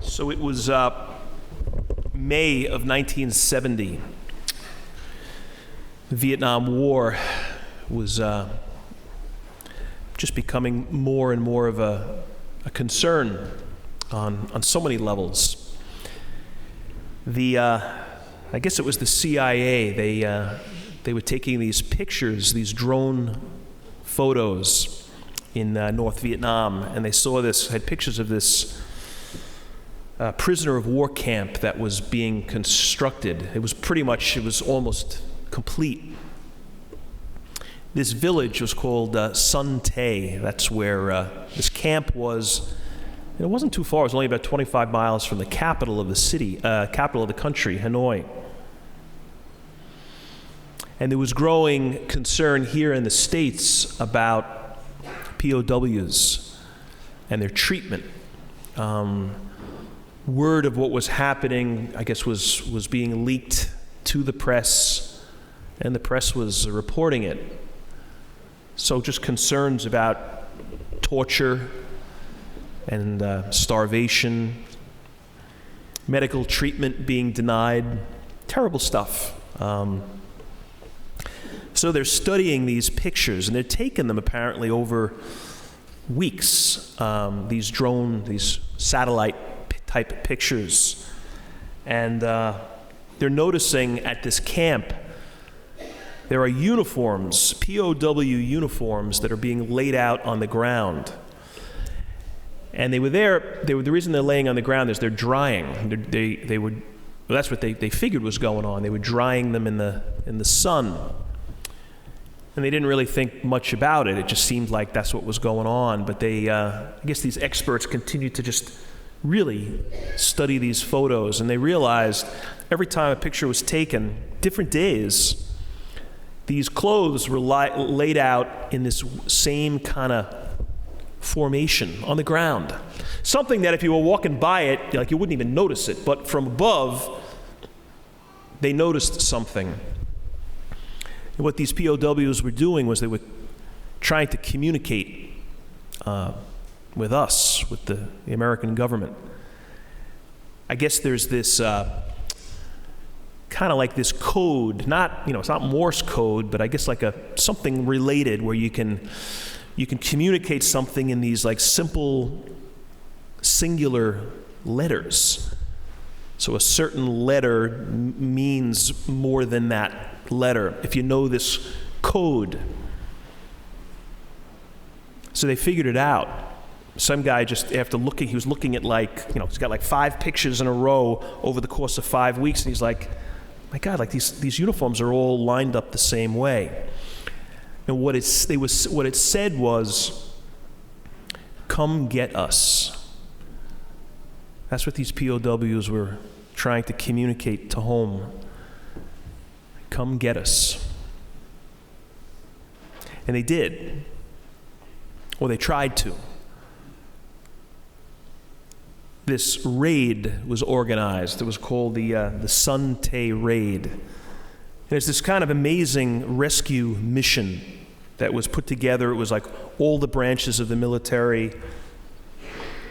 So it was May of 1970. The Vietnam War was just becoming more and more of a concern on so many levels. I guess it was the CIA. They were taking these pictures, these drone photos in North Vietnam, and they had pictures of this prisoner of war camp that was being constructed. It was almost complete. This village was called Sun Tay. That's where this camp was. It wasn't too far. It was only about 25 miles from the capital of the city, capital of the country, Hanoi. And there was growing concern here in the States about POWs and their treatment. Word of what was happening, I guess, was being leaked to the press, and the press was reporting it. So just concerns about torture and starvation, medical treatment being denied, terrible stuff. So they're studying these pictures, and they're taking them apparently over weeks, these satellite type pictures. And they're noticing at this camp, there are uniforms, POW uniforms, that are being laid out on the ground. And the reason they're laying on the ground is they're drying. That's what they figured was going on. They were drying them in the sun. And they didn't really think much about it. It just seemed like that's what was going on. But I guess these experts continued to just really study these photos. And they realized every time a picture was taken, different days, these clothes were laid out in this same kind of formation on the ground. Something that if you were walking by it, you wouldn't even notice it. But from above, they noticed something. And what these POWs were doing was they were trying to communicate with us, with the American government. I guess there's this kind of like this code, it's not Morse code, but I guess like something related where you can communicate something in these like simple singular letters. So a certain letter means more than that letter if you know this code. So they figured it out. Some guy just after looking, he was looking at he's got like 5 pictures in a row over the course of 5 weeks, and he's like, my God, like these uniforms are all lined up the same way. And what it said was, "Come get us." That's what these POWs were trying to communicate to home. Come get us. And they did. Or they tried to. This raid was organized. It was called the Sun Tay Raid. And it's this kind of amazing rescue mission that was put together. It was like all the branches of the military.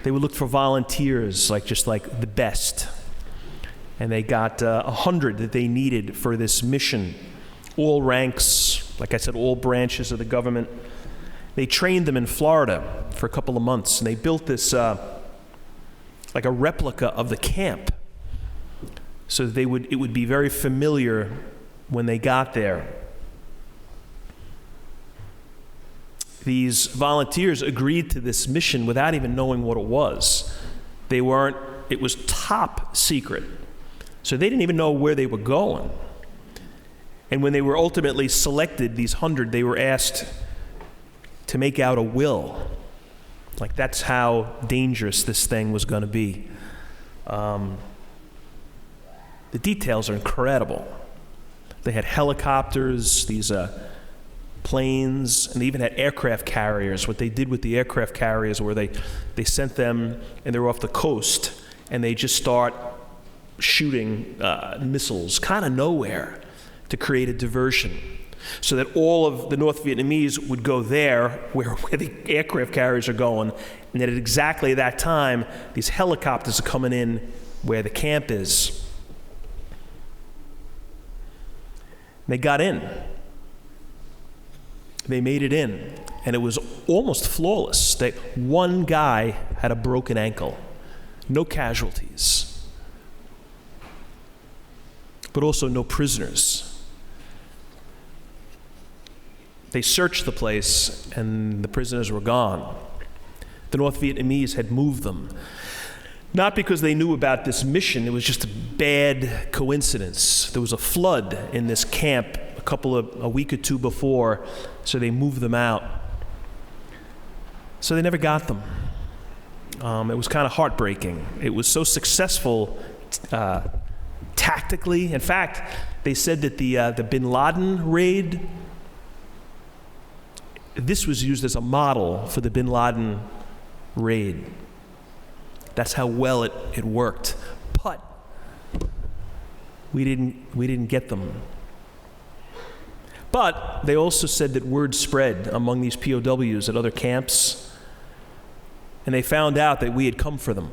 They would look for volunteers, just like the best. And they got 100 that they needed for this mission. All ranks, like I said, all branches of the government. They trained them in Florida for a couple of months, and they built this like a replica of the camp, so it would be very familiar when they got there. These volunteers agreed to this mission without even knowing what it was. It was top secret. So they didn't even know where they were going. And when they were ultimately selected, these 100, they were asked to make out a will. Like that's how dangerous this thing was going to be. The details are incredible. They had helicopters, these planes, and they even had aircraft carriers. What they did with the aircraft carriers were they sent them, and they were off the coast, and they just start shooting missiles kind of nowhere to create a diversion, so that all of the North Vietnamese would go there where the aircraft carriers are going, And at exactly that time, these helicopters are coming in where the camp is. They got in. They made it in, and it was almost flawless. One guy had a broken ankle, no casualties, but also no prisoners. They searched the place, and the prisoners were gone. The North Vietnamese had moved them. Not because they knew about this mission, it was just a bad coincidence. There was a flood in this camp a week or two before, so they moved them out. So they never got them. It was kind of heartbreaking. It was so successful tactically. In fact, they said that the bin Laden raid, this was used as a model for the bin Laden raid. That's how well it worked. But we didn't get them. But they also said that word spread among these POWs at other camps, and they found out that we had come for them.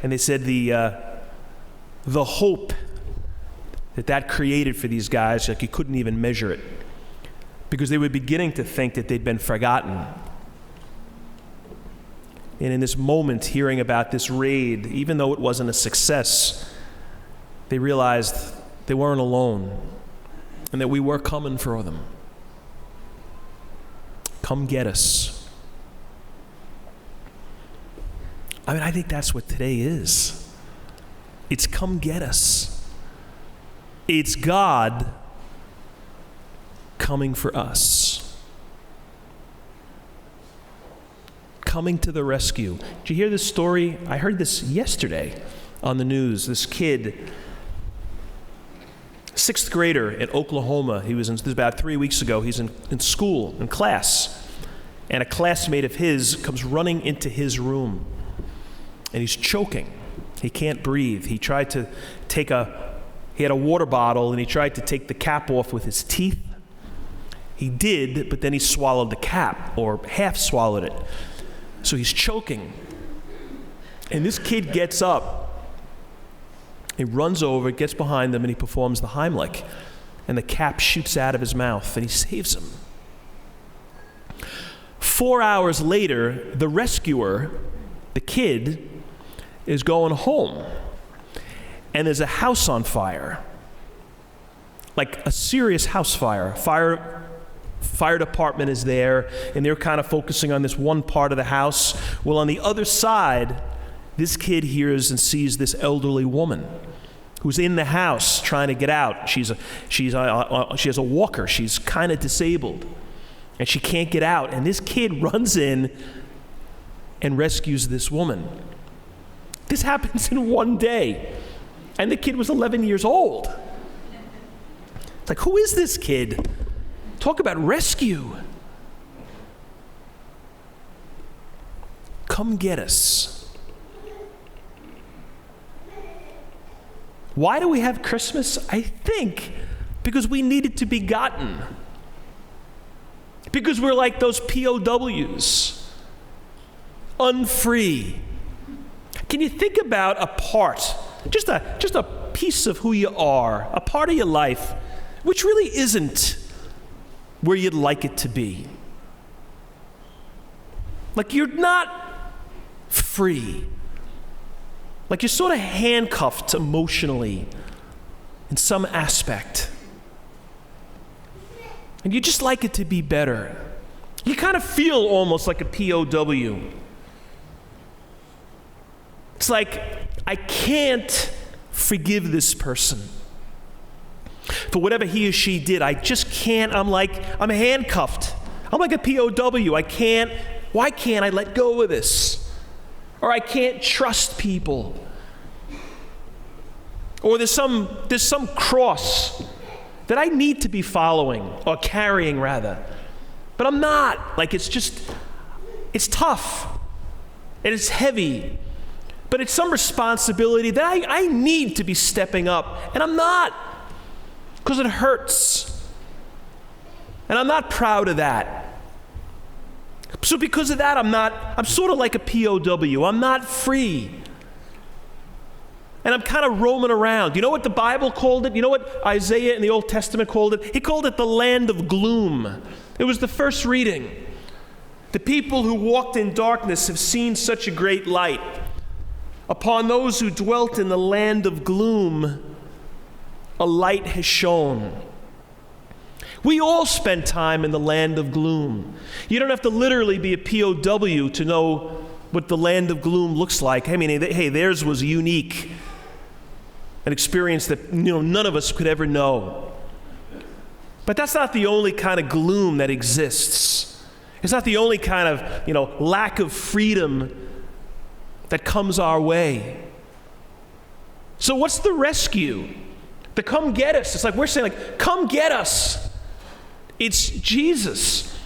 And they said the hope that created for these guys, like you couldn't even measure it, because they were beginning to think that they'd been forgotten. And in this moment, hearing about this raid, even though it wasn't a success, they realized they weren't alone and that we were coming for them. Come get us. I mean, I think that's what today is. It's come get us. It's God coming for us. Coming to the rescue. Did you hear this story? I heard this yesterday on the news. This kid, 6th grader at Oklahoma, this was about 3 weeks ago, he's in school, in class, and a classmate of his comes running into his room, and he's choking. He can't breathe. He tried to he had a water bottle, and he tried to take the cap off with his teeth. He did, but then he swallowed the cap, or half swallowed it. So he's choking. And this kid gets up. He runs over, gets behind them, and he performs the Heimlich. And the cap shoots out of his mouth, and he saves him. 4 hours later, the rescuer, the kid, is going home. And there's a house on fire. Like a serious house fire. Fire department is there, and they're kind of focusing on this one part of the house. Well, on the other side, this kid hears and sees this elderly woman who's in the house trying to get out. She has a walker. She's kind of disabled, and she can't get out. And this kid runs in and rescues this woman. This happens in one day, and the kid was 11 years old. It's like, who is this kid? Talk about rescue. Come get us. Why do we have Christmas? I think because we needed to be gotten. Because we're like those POWs, unfree. Can you think about a part, just a piece of who you are, a part of your life, which really isn't where you'd like it to be? Like you're not free. Like you're sort of handcuffed emotionally in some aspect. And you just like it to be better. You kind of feel almost like a POW. It's like, I can't forgive this person for whatever he or she did. I just can't. I'm handcuffed. I'm like a POW. Why can't I let go of this? Or I can't trust people. Or there's some cross that I need to be following, or carrying rather. But I'm not. Like it's tough. And it's heavy. But it's some responsibility that I need to be stepping up. And I'm not. Because it hurts. And I'm not proud of that. So because of that, I'm sort of like a POW. I'm not free. And I'm kind of roaming around. You know what the Bible called it? You know what Isaiah in the Old Testament called it? He called it the land of gloom. It was the first reading. The people who walked in darkness have seen such a great light. Upon those who dwelt in the land of gloom, a light has shone. We all spend time in the land of gloom. You don't have to literally be a POW to know what the land of gloom looks like. I mean, hey, theirs was unique. An experience that none of us could ever know. But that's not the only kind of gloom that exists. It's not the only kind of lack of freedom that comes our way. So what's the rescue? To come get us. It's like we're saying, come get us. It's Jesus.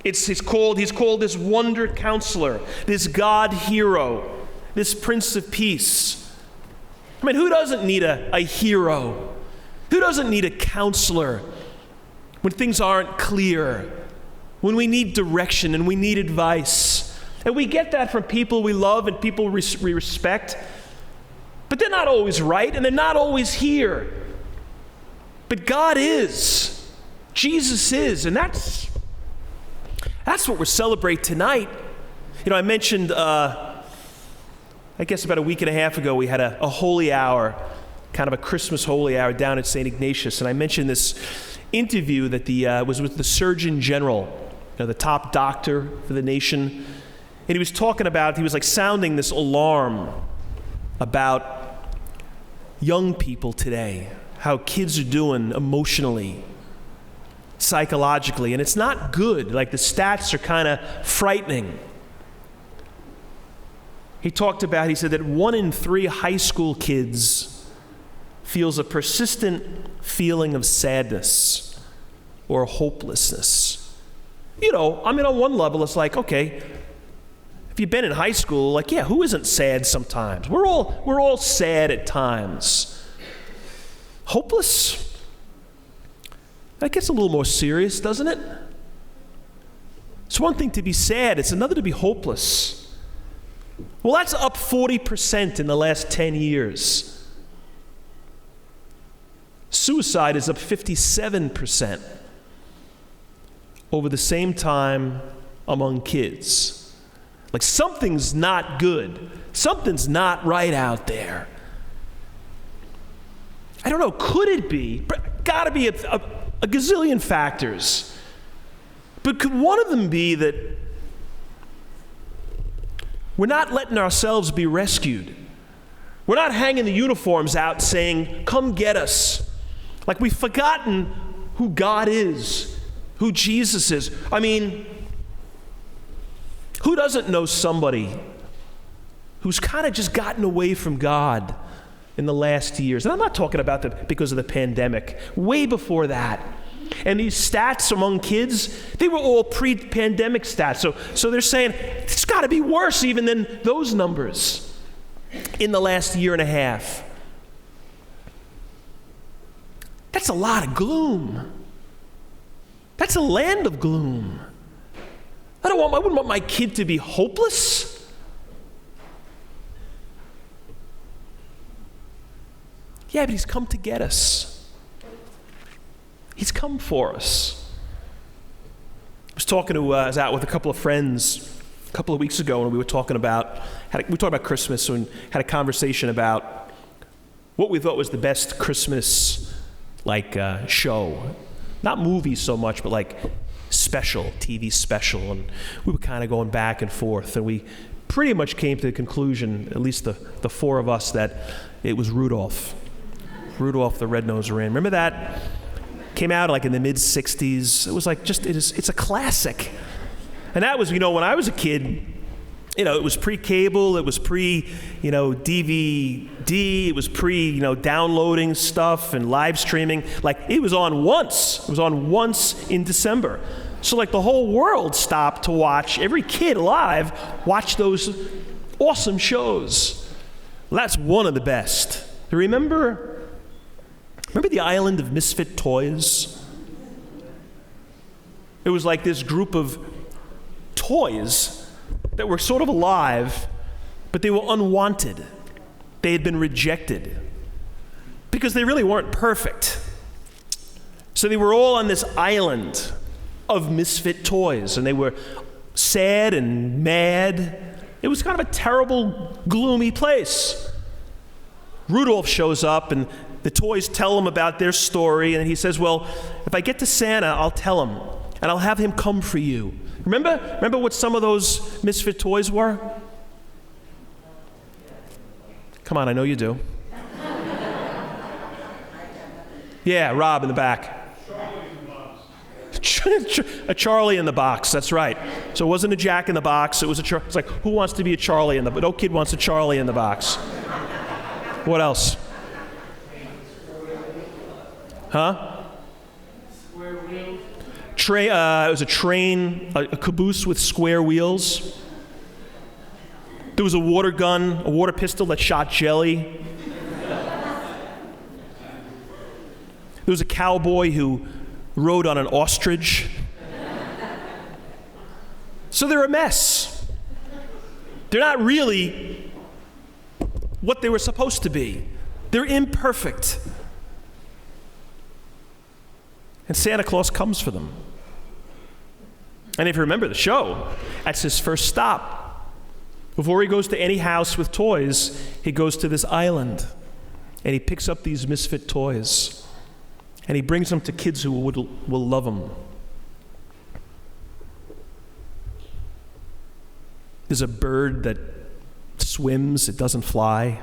He's called this wonder counselor, this God hero, this Prince of Peace. I mean, who doesn't need a hero? Who doesn't need a counselor when things aren't clear, when we need direction and we need advice? And we get that from people we love and people we respect, but they're not always right and they're not always here. But God is. Jesus is. And that's what we're celebrating tonight. I mentioned, I guess about a week and a half ago, we had a holy hour, kind of a Christmas holy hour down at St. Ignatius. And I mentioned this interview that was with the Surgeon General, the top doctor for the nation. And he was talking about, he was sounding this alarm about young people today, how kids are doing emotionally, psychologically, and it's not good. The stats are kind of frightening. He said that 1 in 3 high school kids feels a persistent feeling of sadness or hopelessness. On one level, it's okay, if you've been in high school, who isn't sad sometimes? We're all sad at times. Hopeless? That gets a little more serious, doesn't it? It's one thing to be sad, it's another to be hopeless. Well, that's up 40% in the last 10 years. Suicide is up 57% over the same time among kids. Something's not good. Something's not right out there. I don't know, could it be? Gotta be a gazillion factors. But could one of them be that we're not letting ourselves be rescued? We're not hanging the uniforms out saying, come get us. We've forgotten who God is, who Jesus is. I mean, who doesn't know somebody who's kind of just gotten away from God in the last years? And I'm not talking about because of the pandemic, way before that. And these stats among kids, they were all pre-pandemic stats. So they're saying it's got to be worse even than those numbers in the last year and a half. That's a lot of gloom. That's a land of gloom. I wouldn't want my kid to be hopeless. Yeah, but he's come to get us. He's come for us. I was out with a couple of friends a couple of weeks ago, and we talked about Christmas and had a conversation about what we thought was the best Christmas show. Not movies so much, but TV special. And we were kind of going back and forth, and we pretty much came to the conclusion, at least the four of us, that it was Rudolph the Red-Nosed Reindeer. Remember that? Came out in the mid-'60s. It was it's a classic. And that was, when I was a kid, it was pre-cable, it was pre-DVD, it was pre-downloading stuff and live streaming. It was on once. It was on once in December. So the whole world stopped to watch, every kid alive watched those awesome shows. Well, that's one of the best. Remember the Island of Misfit Toys? It was this group of toys that were sort of alive, but they were unwanted. They had been rejected because they really weren't perfect. So they were all on this island of misfit toys, and they were sad and mad. It was kind of a terrible, gloomy place. Rudolph shows up, and the toys tell him about their story, and he says, well, if I get to Santa, I'll tell him, and I'll have him come for you. Remember what some of those misfit toys were? Come on, I know you do. Yeah, Rob in the back. A Charlie in the box, that's right. So it wasn't a Jack in the box, it was it's like, who wants to be a Charlie in the box? No kid wants a Charlie in the box. What else? Huh? Square wheels. It was a train, a caboose with square wheels. There was a water gun, a water pistol that shot jelly. There was a cowboy who rode on an ostrich. So they're a mess. They're not really what they were supposed to be. They're imperfect. And Santa Claus comes for them. And if you remember the show, that's his first stop. Before he goes to any house with toys, he goes to this island, and he picks up these misfit toys. And he brings them to kids who will love them. There's a bird that swims, it doesn't fly.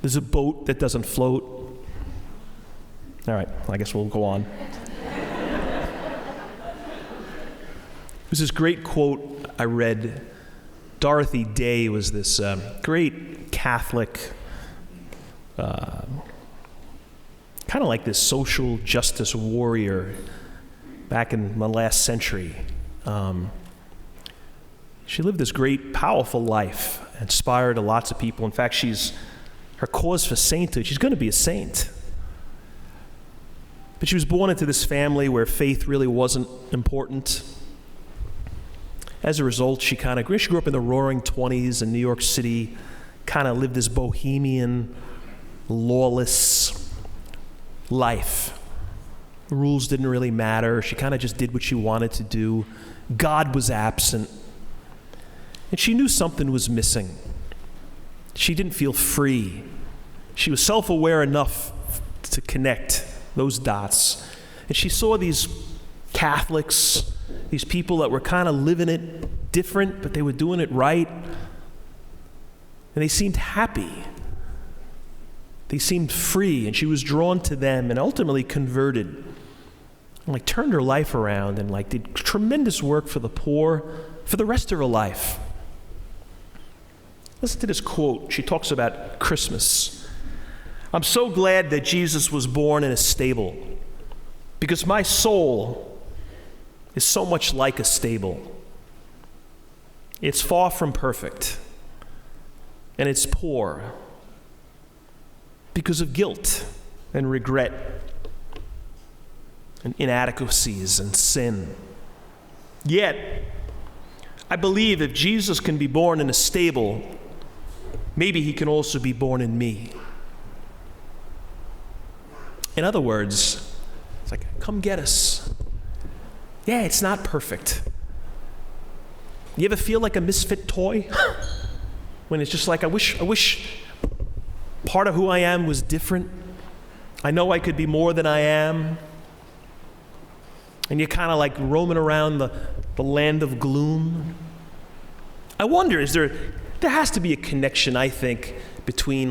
There's a boat that doesn't float. All right, I guess we'll go on. There's this great quote I read. Dorothy Day was this great Catholic kind of like this social justice warrior back in the last century. She lived this great, powerful life, inspired lots of people. In fact, her cause for sainthood, she's going to be a saint. But she was born into this family where faith really wasn't important. As a result, she grew up in the roaring 20s in New York City, kind of lived this bohemian, lawless life. The rules didn't really matter. She kind of just did what she wanted to do. God was absent. And she knew something was missing. She didn't feel free. She was self-aware enough to connect those dots. And she saw these Catholics, these people that were kind of living it different, but they were doing it right. And they seemed happy. They seemed free, and she was drawn to them and ultimately converted. And turned her life around and did tremendous work for the poor for the rest of her life. Listen to this quote. She talks about Christmas. I'm so glad that Jesus was born in a stable because my soul is so much like a stable. It's far from perfect, and it's poor because of guilt and regret and inadequacies and sin. Yet, I believe if Jesus can be born in a stable, maybe he can also be born in me. In other words, it's like, come get us. Yeah, it's not perfect. You ever feel like a misfit toy? When it's just like, I wish part of who I am was different. I know I could be more than I am. And you're kind of roaming around the land of gloom. I wonder, there has to be a connection, I think, between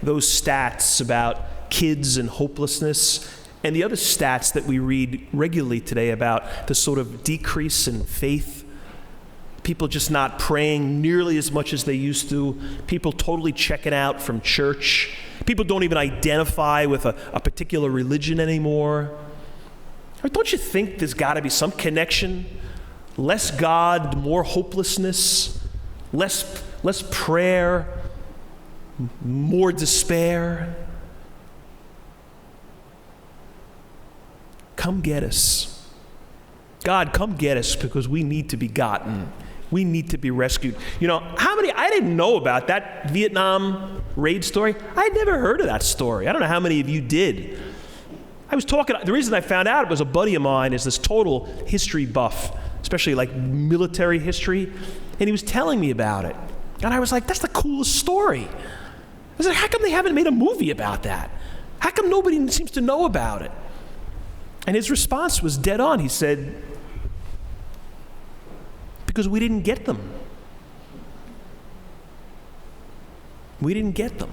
those stats about kids and hopelessness and the other stats that we read regularly today about the sort of decrease in faith. People just not praying nearly as much as they used to. People totally checking out from church. People don't even identify with a particular religion anymore. Don't you think there's got to be some connection? Less God, more hopelessness, less prayer, more despair. Come get us. God, come get us because we need to be gotten. We need to be rescued. You know, I didn't know about that Vietnam raid story. I had never heard of that story. I don't know how many of you did. The reason I found out it was a buddy of mine is this total history buff, especially like military history, and he was telling me about it. And I was like, that's the coolest story. I was like, how come they haven't made a movie about that? How come nobody seems to know about it? And his response was dead on. He said, because we didn't get them. We didn't get them.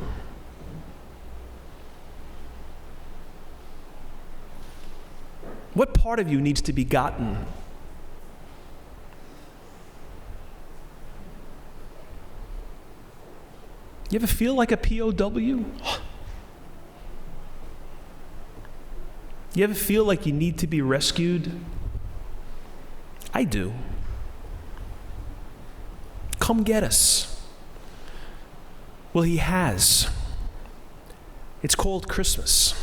What part of you needs to be gotten? You ever feel like a POW? You ever feel like you need to be rescued? I do. Come get us. Well, he has. It's called Christmas.